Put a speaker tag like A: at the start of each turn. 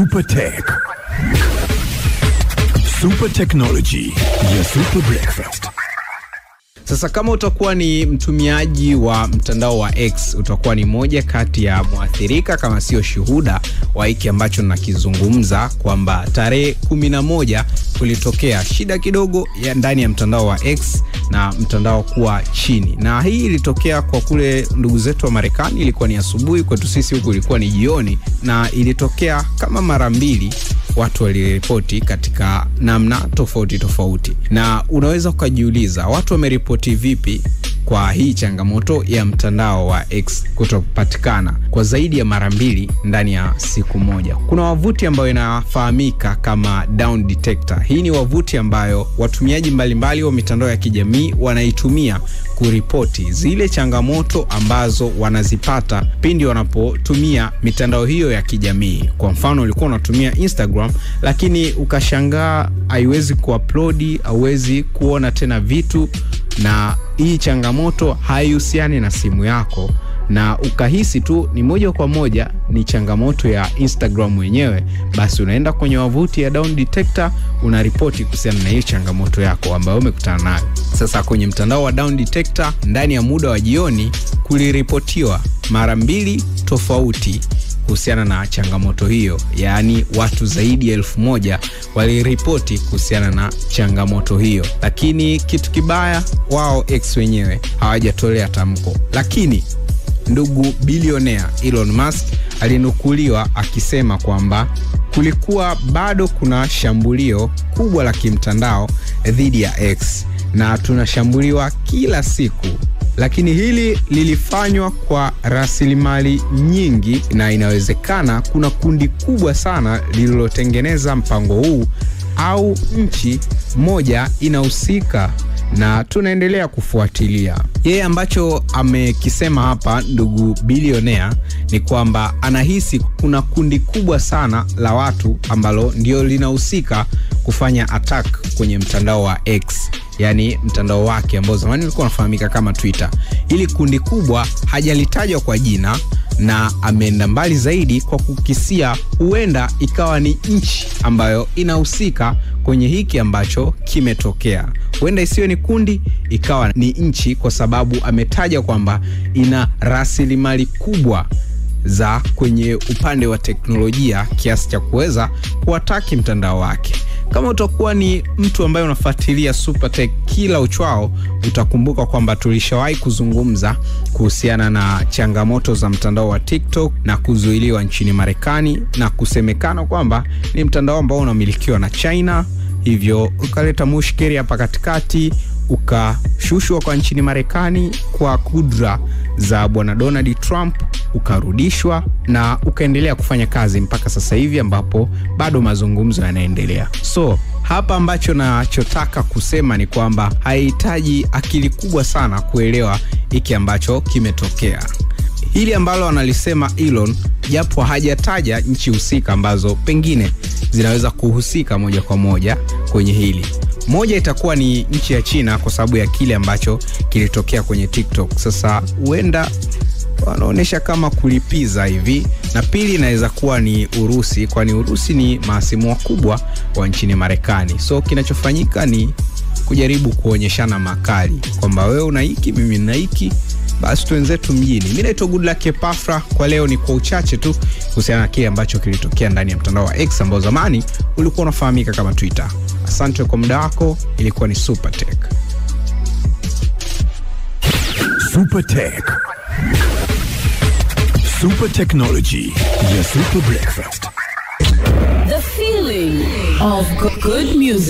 A: Super Tech. Super Technology ya Super Breakfast.
B: Sasa kama utakuwa ni mtumiaji wa mtandao wa X, utakuwa ni moja kati ya muathirika kama sio shuhuda wa hiki ambacho nakizungumza, kwamba tarehe 11 kulitokea shida kidogo ya ndani ya mtandao wa X na mtandao kuwa chini. Na hii ilitokea kwa kule ndugu zetu wa Marekani, ilikuwa ni asubuhi, kwetu sisi huku ilikuwa ni jioni, na ilitokea kama mara mbili watu waliripoti katika namna tofauti tofauti. Na unaweza ukajiuliza watu wameripoti vipi kwa hii changamoto ya mtandao wa X kutopatikana kwa zaidi ya mara mbili ndani ya siku moja. Kuna wavuti ambayo inafahamika kama Down Detector. Hii ni wavuti ambayo watumiaji mbalimbali wa mitandao ya kijamii wanaitumia kuripoti zile changamoto ambazo wanazipata pindi wanapotumia mitandao hiyo ya kijamii. Kwa mfano, ulikuwa unatumia Instagram lakini ukashangaa haiwezi kuupload, hauwezi kuona tena vitu, na hii changamoto haihusiani na simu yako, na ukahisi tu ni moja kwa moja ni changamoto ya Instagram wenyewe, basi unaenda kwenye wavuti ya Down Detector, unaripoti kuhusiana na hiyo changamoto yako ambayo umekutana nayo. Sasa kwenye mtandao wa Down Detector ndani ya muda wa jioni kuliripotiwa mara mbili tofauti kuhusiana na changamoto hiyo. Yaani watu zaidi ya 1000 waliripoti kuhusiana na changamoto hiyo. Lakini kitu kibaya, wao X wenyewe hawajatolea tamko. Lakini ndugu bilionea Elon Musk alinukuliwa akisema kwamba kulikuwa bado kuna shambulio kubwa la kimtandao dhidi ya X na tunashambuliwa kila siku. Lakini hili lilifanywa kwa rasilimali nyingi, na inawezekana kuna kundi kubwa sana lililotengeneza mpango huu au nchi moja inahusika, na tunaendelea kufuatilia. Yeye ambacho amekisema hapa ndugu bilionea ni kwamba anahisi kuna kundi kubwa sana la watu ambalo ndio linahusika kufanya attack kwenye mtandao wa X, yani mtandao wake ambao zamani ulikuwa unafahamika kama Twitter. Ili kundi kubwa hajalitajwa kwa jina, na ameenda mbali zaidi kwa kukisia huenda ikawa ni nchi ambayo inahusika kwenye hiki ambacho kimetokea. Huenda isiwe ni kundi, ikawa ni nchi, kwa sababu ametaja kwamba ina rasilimali kubwa za kwenye upande wa teknolojia kiasi cha kuweza kuataki mtandao wake. Kama utakuwa ni mtu ambaye unafuatilia Super Tech kila uchwao, utakumbuka kwamba tulishawahi kuzungumza kuhusiana na changamoto za mtandao wa TikTok na kuzuiliwa nchini Marekani, na kusemekana kwamba ni mtandao ambao unamilikiwa na China, hivyo ukaleta mushkeli hapa katikati, ukashushwa kwa nchini Marekani kwa kudra za bwana Donald Trump, ukarudishwa na ukaendelea kufanya kazi mpaka sasa hivi ambapo bado mazungumzo yanaendelea. So hapa ambacho nachotaka kusema ni kwamba haihitaji akili kubwa sana kuelewa hiki ambacho kimetokea. Hili ambalo analisema Elon, japo hajataja nchi husika ambazo pengine zinaweza kuhusika moja kwa moja kwenye hili. Moja itakuwa ni nchi ya China kwa sababu ya kile ambacho kilitokea kwenye TikTok. Sasa huenda wanaonesha kama kulipiza hivi, na pili inaweza kuwa ni Urusi, kwani Urusi ni mahasimu wakubwa wa nchini Marekani. So kinachofanyika ni kujaribu kuonyeshana makali kwamba wewe una hiki, mimi nina hiki, basi tuenzetu mjini. Mimi naitwa Goodluck Epafra. Kwa leo ni kwa uchache tu kuhusiana na kile ambacho kilitokea ndani ya mtandao wa X ambao zamani ulikuwa unafahamika kama Twitter. Asante kwa muda wako. Ilikuwa ni Super Tech.
A: Super Tech. Super Technology ya Super Breakfast.
C: The feeling of good music.